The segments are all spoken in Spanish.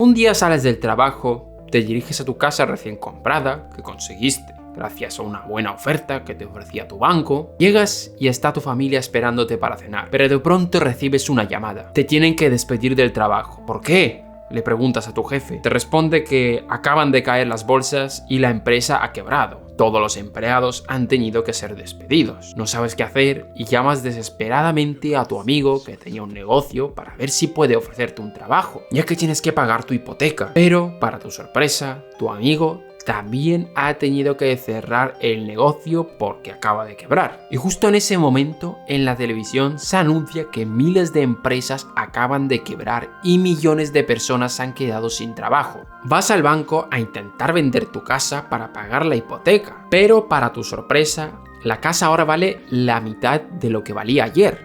Un día sales del trabajo, te diriges a tu casa recién comprada, que conseguiste gracias a una buena oferta que te ofrecía tu banco. Llegas y está tu familia esperándote para cenar, pero de pronto recibes una llamada. Te tienen que despedir del trabajo. ¿Por qué?, le preguntas a tu jefe. Te responde que acaban de caer las bolsas y la empresa ha quebrado. Todos los empleados han tenido que ser despedidos. No sabes qué hacer y llamas desesperadamente a tu amigo que tenía un negocio para ver si puede ofrecerte un trabajo, ya que tienes que pagar tu hipoteca. Pero, para tu sorpresa, tu amigo también ha tenido que cerrar el negocio porque acaba de quebrar. Y justo en ese momento, en la televisión se anuncia que miles de empresas acaban de quebrar y millones de personas se han quedado sin trabajo. Vas al banco a intentar vender tu casa para pagar la hipoteca, pero para tu sorpresa, la casa ahora vale la mitad de lo que valía ayer.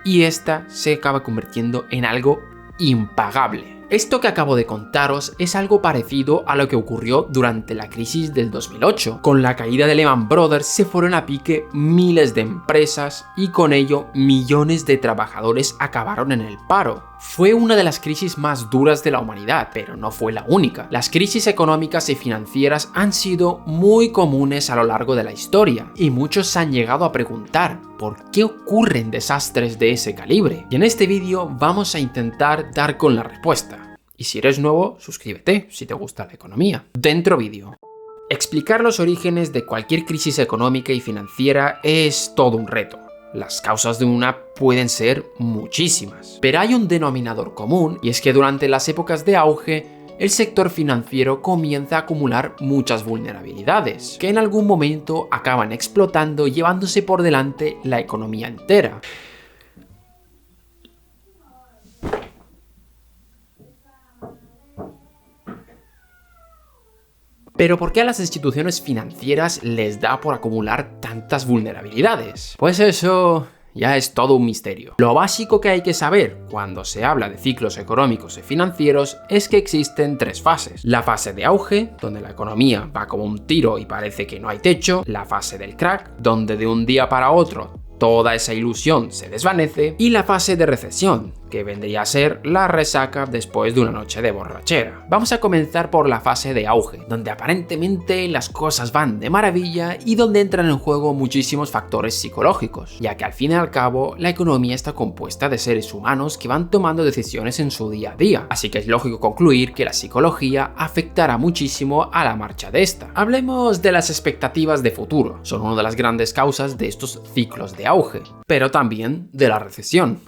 Y esta se acaba convirtiendo en algo impagable. Esto que acabo de contaros es algo parecido a lo que ocurrió durante la crisis del 2008. Con la caída de Lehman Brothers se fueron a pique miles de empresas y con ello millones de trabajadores acabaron en el paro. Fue una de las crisis más duras de la humanidad, pero no fue la única. Las crisis económicas y financieras han sido muy comunes a lo largo de la historia y muchos se han llegado a preguntar ¿por qué ocurren desastres de ese calibre? Y en este vídeo vamos a intentar dar con la respuesta. Y si eres nuevo, suscríbete si te gusta la economía. Dentro vídeo. Explicar los orígenes de cualquier crisis económica y financiera es todo un reto. Las causas de una pueden ser muchísimas, pero hay un denominador común y es que durante las épocas de auge, el sector financiero comienza a acumular muchas vulnerabilidades, que en algún momento acaban explotando y llevándose por delante la economía entera. Pero ¿por qué a las instituciones financieras les da por acumular tantas vulnerabilidades? Pues eso ya es todo un misterio. Lo básico que hay que saber cuando se habla de ciclos económicos y financieros es que existen tres fases. La fase de auge, donde la economía va como un tiro y parece que no hay techo. La fase del crack, donde de un día para otro toda esa ilusión se desvanece. Y la fase de recesión, que vendría a ser la resaca después de una noche de borrachera. Vamos a comenzar por la fase de auge, donde aparentemente las cosas van de maravilla y donde entran en juego muchísimos factores psicológicos, ya que al fin y al cabo la economía está compuesta de seres humanos que van tomando decisiones en su día a día, así que es lógico concluir que la psicología afectará muchísimo a la marcha de esta. Hablemos de las expectativas de futuro, son una de las grandes causas de estos ciclos de auge, pero también de la recesión.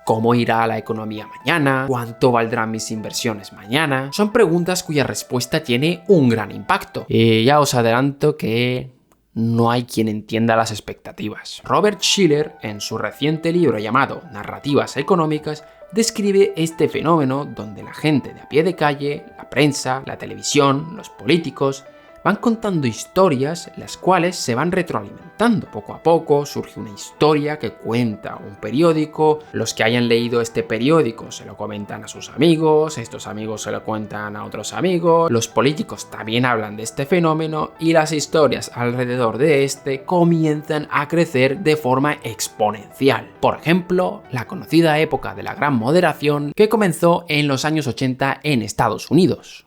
¿Cómo irá la economía mañana? ¿Cuánto valdrán mis inversiones mañana? Son preguntas cuya respuesta tiene un gran impacto. Y ya os adelanto que no hay quien entienda las expectativas. Robert Shiller, en su reciente libro llamado Narrativas económicas, describe este fenómeno donde la gente de a pie de calle, la prensa, la televisión, los políticos, van contando historias las cuales se van retroalimentando. Poco a poco surge una historia que cuenta un periódico, los que hayan leído este periódico se lo comentan a sus amigos, estos amigos se lo cuentan a otros amigos, los políticos también hablan de este fenómeno y las historias alrededor de este comienzan a crecer de forma exponencial. Por ejemplo, la conocida época de la Gran Moderación que comenzó en los años 80 en Estados Unidos.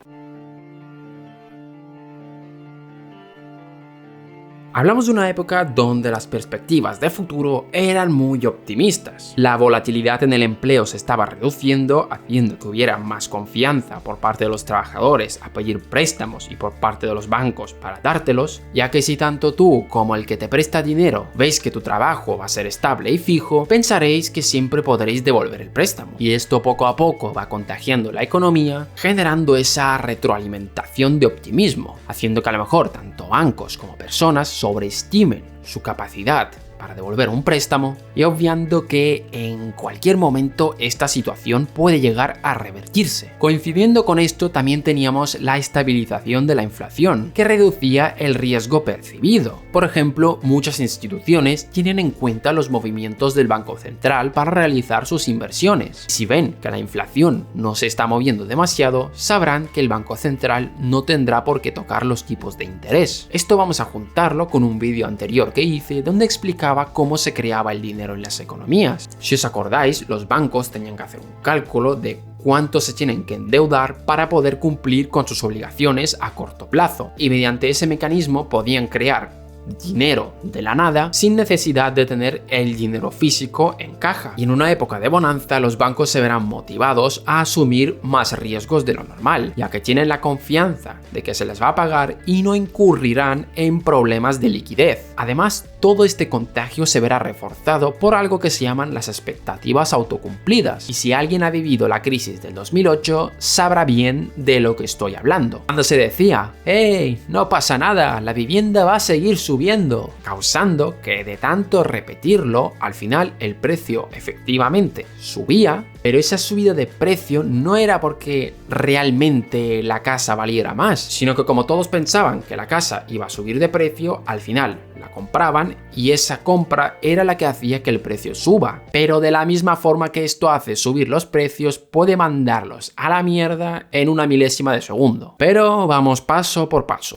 Hablamos de una época donde las perspectivas de futuro eran muy optimistas. La volatilidad en el empleo se estaba reduciendo, haciendo que hubiera más confianza por parte de los trabajadores a pedir préstamos y por parte de los bancos para dártelos, ya que si tanto tú como el que te presta dinero veis que tu trabajo va a ser estable y fijo, pensaréis que siempre podréis devolver el préstamo. Y esto poco a poco va contagiando la economía, generando esa retroalimentación de optimismo, haciendo que a lo mejor tanto bancos como personas sobreestimen su capacidad para devolver un préstamo y obviando que en cualquier momento esta situación puede llegar a revertirse. Coincidiendo con esto también teníamos la estabilización de la inflación, que reducía el riesgo percibido. Por ejemplo, muchas instituciones tienen en cuenta los movimientos del Banco Central para realizar sus inversiones. Si ven que la inflación no se está moviendo demasiado, sabrán que el Banco Central no tendrá por qué tocar los tipos de interés. Esto vamos a juntarlo con un vídeo anterior que hice donde explicaba cómo se creaba el dinero en las economías. Si os acordáis, los bancos tenían que hacer un cálculo de cuánto se tienen que endeudar para poder cumplir con sus obligaciones a corto plazo, y mediante ese mecanismo podían crear dinero de la nada sin necesidad de tener el dinero físico en caja. Y en una época de bonanza los bancos se verán motivados a asumir más riesgos de lo normal, ya que tienen la confianza de que se les va a pagar y no incurrirán en problemas de liquidez. Además, todo este contagio se verá reforzado por algo que se llaman las expectativas autocumplidas, y si alguien ha vivido la crisis del 2008 sabrá bien de lo que estoy hablando. Cuando se decía, ¡hey! No pasa nada, la vivienda va a seguir subiendo, causando que de tanto repetirlo, al final el precio efectivamente subía, pero esa subida de precio no era porque realmente la casa valiera más, sino que como todos pensaban que la casa iba a subir de precio, al final la compraban y esa compra era la que hacía que el precio suba. Pero de la misma forma que esto hace subir los precios, puede mandarlos a la mierda en una milésima de segundo. Pero vamos paso por paso.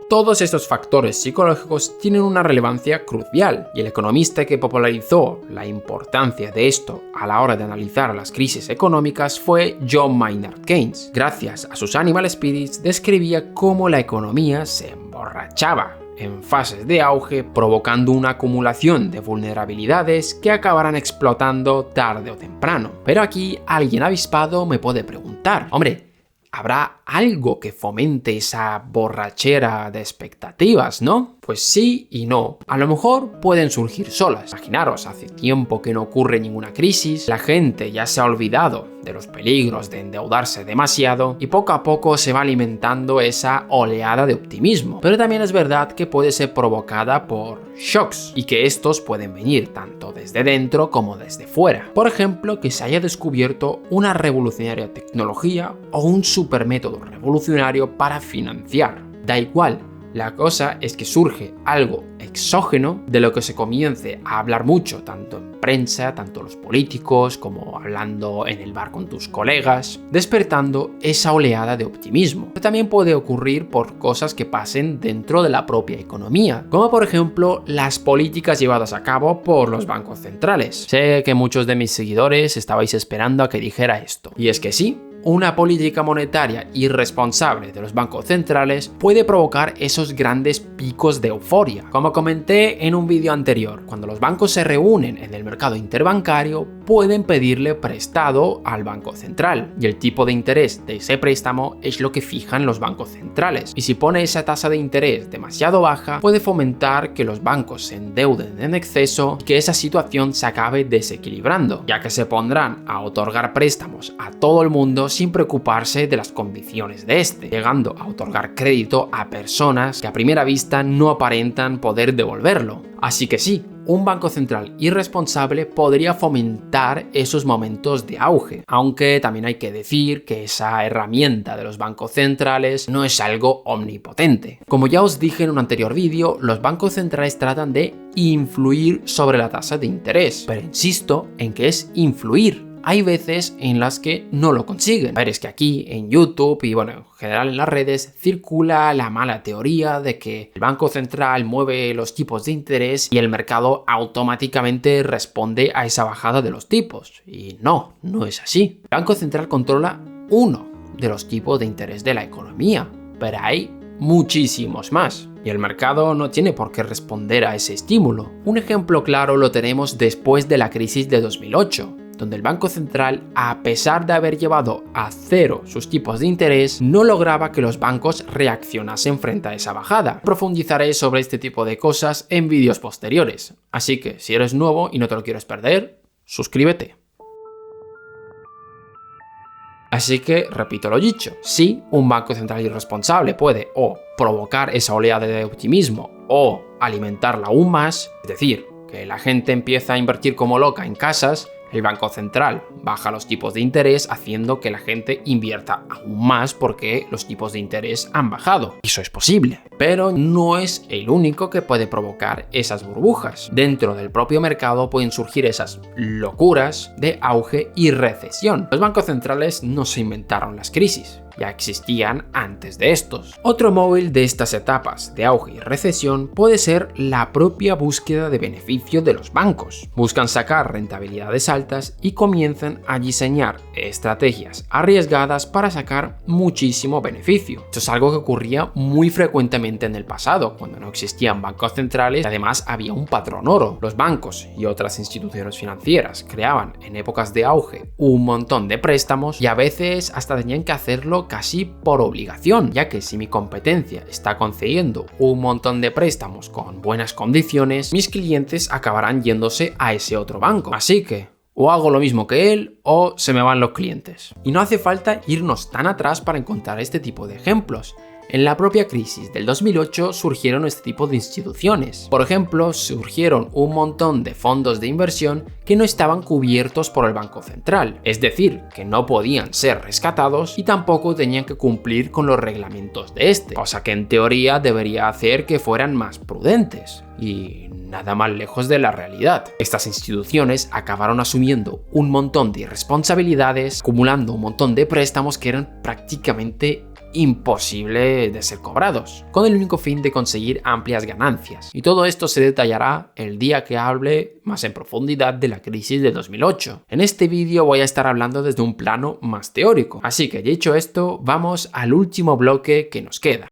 Todos estos factores psicológicos tienen una relevancia crucial, y el economista que popularizó la importancia de esto a la hora de analizar las crisis económicas fue John Maynard Keynes. Gracias a sus Animal Spirits describía cómo la economía se emborrachaba en fases de auge, provocando una acumulación de vulnerabilidades que acabarán explotando tarde o temprano. Pero aquí alguien avispado me puede preguntar, hombre, ¿habrá algo que fomente esa borrachera de expectativas, no? Pues sí y no. A lo mejor pueden surgir solas. Imaginaros, hace tiempo que no ocurre ninguna crisis, la gente ya se ha olvidado de los peligros de endeudarse demasiado y poco a poco se va alimentando esa oleada de optimismo. Pero también es verdad que puede ser provocada por shocks y que estos pueden venir tanto desde dentro como desde fuera. Por ejemplo, que se haya descubierto una revolucionaria tecnología o un supermétodo revolucionario para financiar. Da igual. La cosa es que surge algo exógeno de lo que se comience a hablar mucho, tanto en prensa, tanto los políticos, como hablando en el bar con tus colegas, despertando esa oleada de optimismo. Pero también puede ocurrir por cosas que pasen dentro de la propia economía, como por ejemplo las políticas llevadas a cabo por los bancos centrales. Sé que muchos de mis seguidores estabais esperando a que dijera esto, y es que sí. Una política monetaria irresponsable de los bancos centrales puede provocar esos grandes picos de euforia. Como comenté en un vídeo anterior, cuando los bancos se reúnen en el mercado interbancario, pueden pedirle prestado al banco central, y el tipo de interés de ese préstamo es lo que fijan los bancos centrales. Y si pone esa tasa de interés demasiado baja, puede fomentar que los bancos se endeuden en exceso y que esa situación se acabe desequilibrando, ya que se pondrán a otorgar préstamos a todo el mundo sin preocuparse de las condiciones de este, llegando a otorgar crédito a personas que a primera vista no aparentan poder devolverlo. Así que sí, un banco central irresponsable podría fomentar esos momentos de auge, aunque también hay que decir que esa herramienta de los bancos centrales no es algo omnipotente. Como ya os dije en un anterior vídeo, los bancos centrales tratan de influir sobre la tasa de interés, pero insisto en que es influir. Hay veces en las que no lo consiguen. A ver, es que aquí en YouTube y bueno, en general en las redes circula la mala teoría de que el Banco Central mueve los tipos de interés y el mercado automáticamente responde a esa bajada de los tipos. Y no es así. El Banco Central controla uno de los tipos de interés de la economía, pero hay muchísimos más. Y el mercado no tiene por qué responder a ese estímulo. Un ejemplo claro lo tenemos después de la crisis de 2008. Donde el Banco Central, a pesar de haber llevado a cero sus tipos de interés, no lograba que los bancos reaccionasen frente a esa bajada. Profundizaré sobre este tipo de cosas en vídeos posteriores, así que si eres nuevo y no te lo quieres perder, suscríbete. Así que, repito lo dicho, sí, un banco central irresponsable puede o provocar esa oleada de optimismo o alimentarla aún más, es decir, que la gente empieza a invertir como loca en casas. El Banco Central baja los tipos de interés haciendo que la gente invierta aún más porque los tipos de interés han bajado. Eso es posible, pero no es el único que puede provocar esas burbujas. Dentro del propio mercado pueden surgir esas locuras de auge y recesión. Los bancos centrales no se inventaron las crisis. ya existían antes de estos. Otro móvil de estas etapas de auge y recesión puede ser la propia búsqueda de beneficio de los bancos. Buscan sacar rentabilidades altas y comienzan a diseñar estrategias arriesgadas para sacar muchísimo beneficio. Esto es algo que ocurría muy frecuentemente en el pasado, cuando no existían bancos centrales y además había un patrón oro. Los bancos y otras instituciones financieras creaban en épocas de auge un montón de préstamos y a veces hasta tenían que hacerlo casi por obligación, ya que si mi competencia está concediendo un montón de préstamos con buenas condiciones, mis clientes acabarán yéndose a ese otro banco. Así que o hago lo mismo que él o se me van los clientes. Y no hace falta irnos tan atrás para encontrar este tipo de ejemplos. En la propia crisis del 2008 surgieron este tipo de instituciones. Por ejemplo, surgieron un montón de fondos de inversión que no estaban cubiertos por el Banco Central, es decir, que no podían ser rescatados y tampoco tenían que cumplir con los reglamentos de este, cosa que en teoría debería hacer que fueran más prudentes. Y nada más lejos de la realidad. Estas instituciones acabaron asumiendo un montón de irresponsabilidades, acumulando un montón de préstamos que eran prácticamente imposible de ser cobrados, con el único fin de conseguir amplias ganancias. Y todo esto se detallará el día que hable más en profundidad de la crisis de 2008. En este vídeo voy a estar hablando desde un plano más teórico, así que dicho esto, vamos al último bloque que nos queda.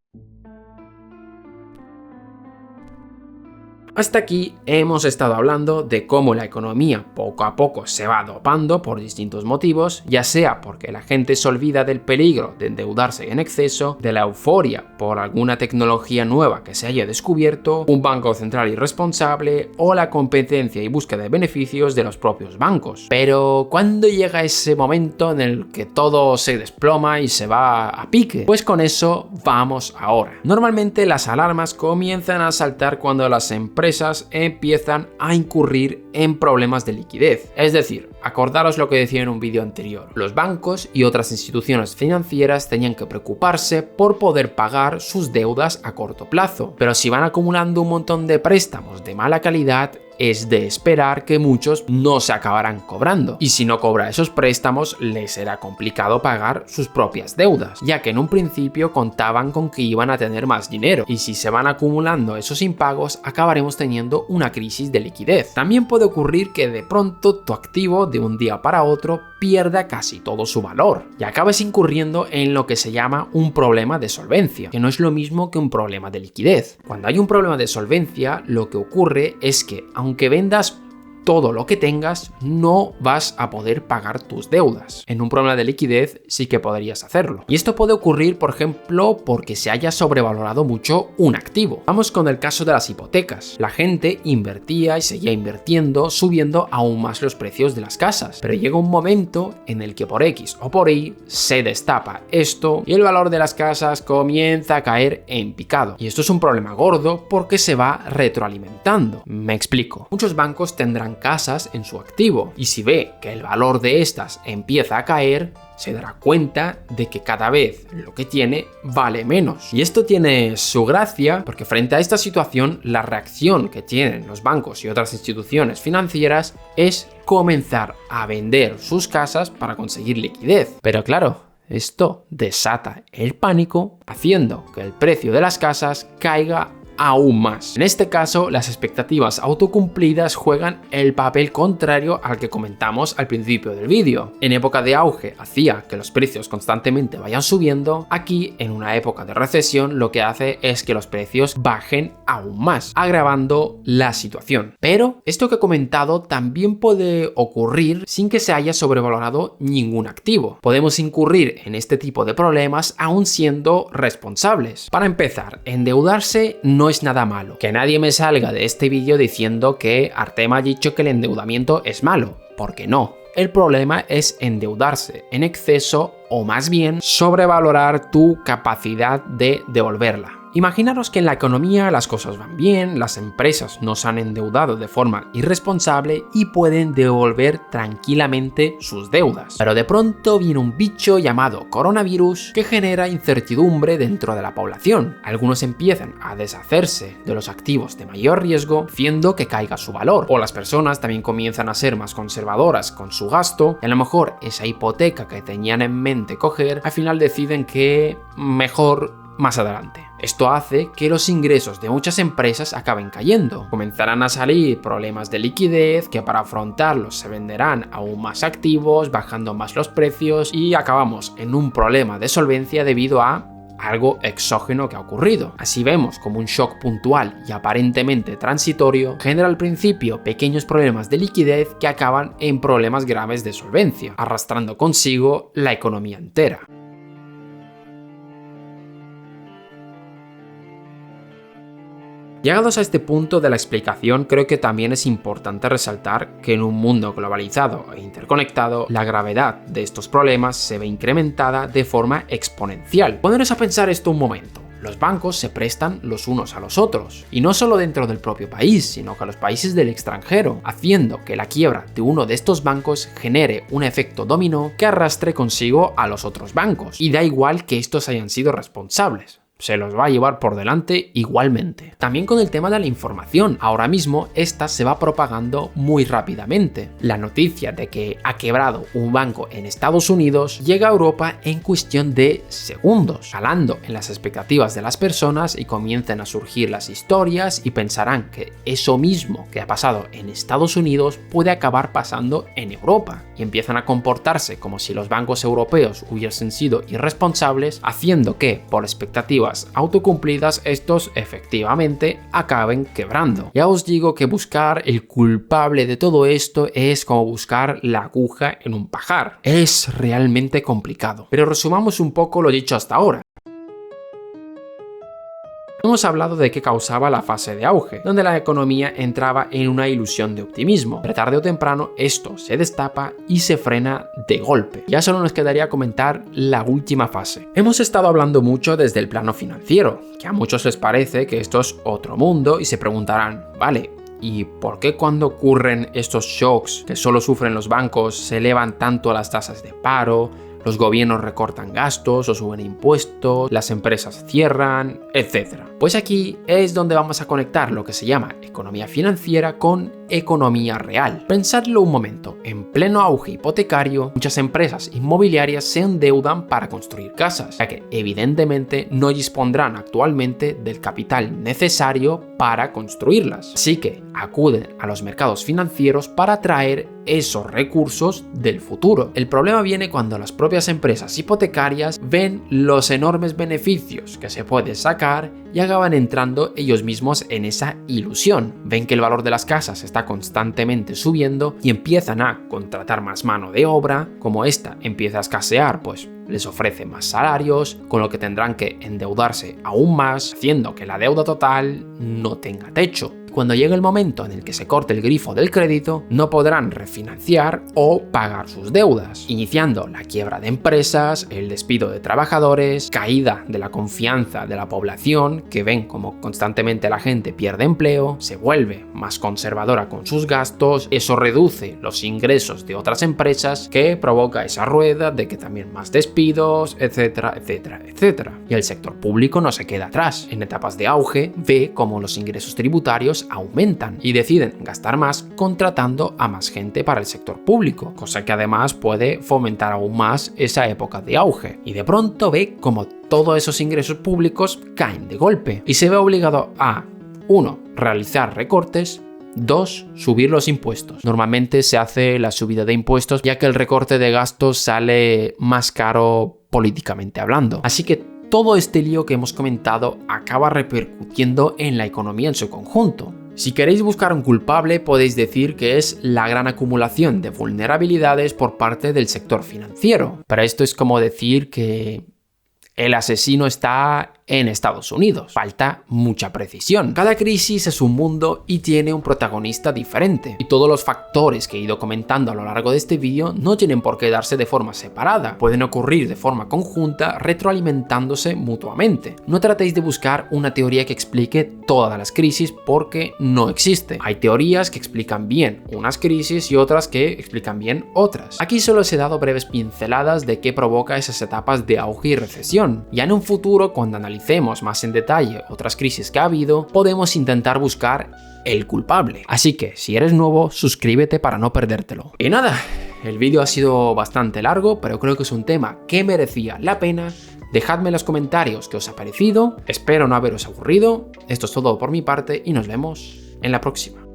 Hasta aquí hemos estado hablando de cómo la economía poco a poco se va dopando por distintos motivos, ya sea porque la gente se olvida del peligro de endeudarse en exceso, de la euforia por alguna tecnología nueva que se haya descubierto, un banco central irresponsable o la competencia y búsqueda de beneficios de los propios bancos. Pero ¿cuándo llega ese momento en el que todo se desploma y se va a pique? Pues con eso vamos ahora. Normalmente las alarmas comienzan a saltar cuando las empresas empiezan a incurrir en problemas de liquidez. Es decir, acordaros lo que decía en un vídeo anterior. Los bancos y otras instituciones financieras tenían que preocuparse por poder pagar sus deudas a corto plazo. Pero si van acumulando un montón de préstamos de mala calidad, es de esperar que muchos no se acabarán cobrando. Y si no cobra esos préstamos, les será complicado pagar sus propias deudas, ya que en un principio contaban con que iban a tener más dinero. Y si se van acumulando esos impagos, acabaremos teniendo una crisis de liquidez. También puede ocurrir que de pronto tu activo de un día para otro pierda casi todo su valor y acabes incurriendo en lo que se llama un problema de solvencia, que no es lo mismo que un problema de liquidez. Cuando hay un problema de solvencia, lo que ocurre es que aunque vendas todo lo que tengas, no vas a poder pagar tus deudas. En un problema de liquidez sí que podrías hacerlo. Y esto puede ocurrir, por ejemplo, porque se haya sobrevalorado mucho un activo. Vamos con el caso de las hipotecas. La gente invertía y seguía invirtiendo, subiendo aún más los precios de las casas. Pero llega un momento en el que por X o por Y se destapa esto y el valor de las casas comienza a caer en picado. Y esto es un problema gordo porque se va retroalimentando. Me explico. Muchos bancos tendrán casas en su activo y si ve que el valor de estas empieza a caer, se dará cuenta de que cada vez lo que tiene vale menos. Y esto tiene su gracia porque frente a esta situación la reacción que tienen los bancos y otras instituciones financieras es comenzar a vender sus casas para conseguir liquidez. Pero claro, esto desata el pánico, haciendo que el precio de las casas caiga aún más. En este caso, las expectativas autocumplidas juegan el papel contrario al que comentamos al principio del vídeo. En época de auge hacía que los precios constantemente vayan subiendo. Aquí, en una época de recesión, lo que hace es que los precios bajen aún más, agravando la situación. Pero esto que he comentado también puede ocurrir sin que se haya sobrevalorado ningún activo. Podemos incurrir en este tipo de problemas aún siendo responsables. Para empezar, endeudarse no es nada malo. Que nadie me salga de este vídeo diciendo que Artem ha dicho que el endeudamiento es malo, porque no. El problema es endeudarse en exceso o más bien sobrevalorar tu capacidad de devolverla. Imaginaros que en la economía las cosas van bien, las empresas no se han endeudado de forma irresponsable y pueden devolver tranquilamente sus deudas. Pero de pronto viene un bicho llamado coronavirus que genera incertidumbre dentro de la población. Algunos empiezan a deshacerse de los activos de mayor riesgo, haciendo que caiga su valor. O las personas también comienzan a ser más conservadoras con su gasto y a lo mejor esa hipoteca que tenían en mente coger, al final deciden que mejor más adelante. Esto hace que los ingresos de muchas empresas acaben cayendo. Comenzarán a salir problemas de liquidez que para afrontarlos se venderán aún más activos, bajando más los precios y acabamos en un problema de solvencia debido a algo exógeno que ha ocurrido. Así vemos como un shock puntual y aparentemente transitorio genera al principio pequeños problemas de liquidez que acaban en problemas graves de solvencia, arrastrando consigo la economía entera. Llegados a este punto de la explicación, creo que también es importante resaltar que en un mundo globalizado e interconectado, la gravedad de estos problemas se ve incrementada de forma exponencial. Poneros a pensar esto un momento. Los bancos se prestan los unos a los otros, y no solo dentro del propio país, sino que a los países del extranjero, haciendo que la quiebra de uno de estos bancos genere un efecto dominó que arrastre consigo a los otros bancos, y da igual que estos hayan sido responsables. Se los va a llevar por delante igualmente. También con el tema de la información, ahora mismo esta se va propagando muy rápidamente. La noticia de que ha quebrado un banco en Estados Unidos llega a Europa en cuestión de segundos, calando en las expectativas de las personas y comienzan a surgir las historias y pensarán que eso mismo que ha pasado en Estados Unidos puede acabar pasando en Europa y empiezan a comportarse como si los bancos europeos hubiesen sido irresponsables, haciendo que, por expectativas autocumplidas, estos efectivamente acaben quebrando. Ya os digo que buscar el culpable de todo esto es como buscar la aguja en un pajar. Es realmente complicado. Pero resumamos un poco lo dicho hasta ahora. Hemos hablado de qué causaba la fase de auge, donde la economía entraba en una ilusión de optimismo, pero tarde o temprano esto se destapa y se frena de golpe. Ya solo nos quedaría comentar la última fase. Hemos estado hablando mucho desde el plano financiero, que a muchos les parece que esto es otro mundo y se preguntarán, vale, ¿y por qué cuando ocurren estos shocks que solo sufren los bancos se elevan tanto las tasas de paro? Los gobiernos recortan gastos o suben impuestos, las empresas cierran, etc. Pues aquí es donde vamos a conectar lo que se llama economía financiera con economía real. Pensadlo un momento, en pleno auge hipotecario, muchas empresas inmobiliarias se endeudan para construir casas, ya que evidentemente no dispondrán actualmente del capital necesario para construirlas. Así que acuden a los mercados financieros para atraer esos recursos del futuro. El problema viene cuando las propias empresas hipotecarias ven los enormes beneficios que se puede sacar y acaban entrando ellos mismos en esa ilusión. Ven que el valor de las casas está constantemente subiendo y empiezan a contratar más mano de obra. Como esta empieza a escasear, pues les ofrece más salarios, con lo que tendrán que endeudarse aún más, haciendo que la deuda total no tenga techo. Cuando llegue el momento en el que se corte el grifo del crédito, no podrán refinanciar o pagar sus deudas, iniciando la quiebra de empresas, el despido de trabajadores, caída de la confianza de la población, que ven como constantemente la gente pierde empleo, se vuelve más conservadora con sus gastos, eso reduce los ingresos de otras empresas, que provoca esa rueda de que también más despidos, etcétera, etcétera, etcétera. Y el sector público no se queda atrás. En etapas de auge, ve cómo los ingresos tributarios aumentan y deciden gastar más contratando a más gente para el sector público, cosa que además puede fomentar aún más esa época de auge. Y de pronto ve como todos esos ingresos públicos caen de golpe y se ve obligado a 1. Realizar recortes, 2. Subir los impuestos. Normalmente se hace la subida de impuestos ya que el recorte de gastos sale más caro políticamente hablando. Así que todo este lío que hemos comentado acaba repercutiendo en la economía en su conjunto. Si queréis buscar un culpable, podéis decir que es la gran acumulación de vulnerabilidades por parte del sector financiero. Pero esto es como decir que el asesino está en Estados Unidos. Falta mucha precisión. Cada crisis es un mundo y tiene un protagonista diferente. Y todos los factores que he ido comentando a lo largo de este vídeo no tienen por qué darse de forma separada. Pueden ocurrir de forma conjunta, retroalimentándose mutuamente. No tratéis de buscar una teoría que explique todas las crisis porque no existe. Hay teorías que explican bien unas crisis y otras que explican bien otras. Aquí solo os he dado breves pinceladas de qué provoca esas etapas de auge y recesión. Ya en un futuro, cuando analicemos más en detalle otras crisis que ha habido, podemos intentar buscar el culpable. Así que si eres nuevo, suscríbete para no perdértelo. Y nada, el vídeo ha sido bastante largo, pero creo que es un tema que merecía la pena. Dejadme en los comentarios qué os ha parecido, espero no haberos aburrido. Esto es todo por mi parte y nos vemos en la próxima.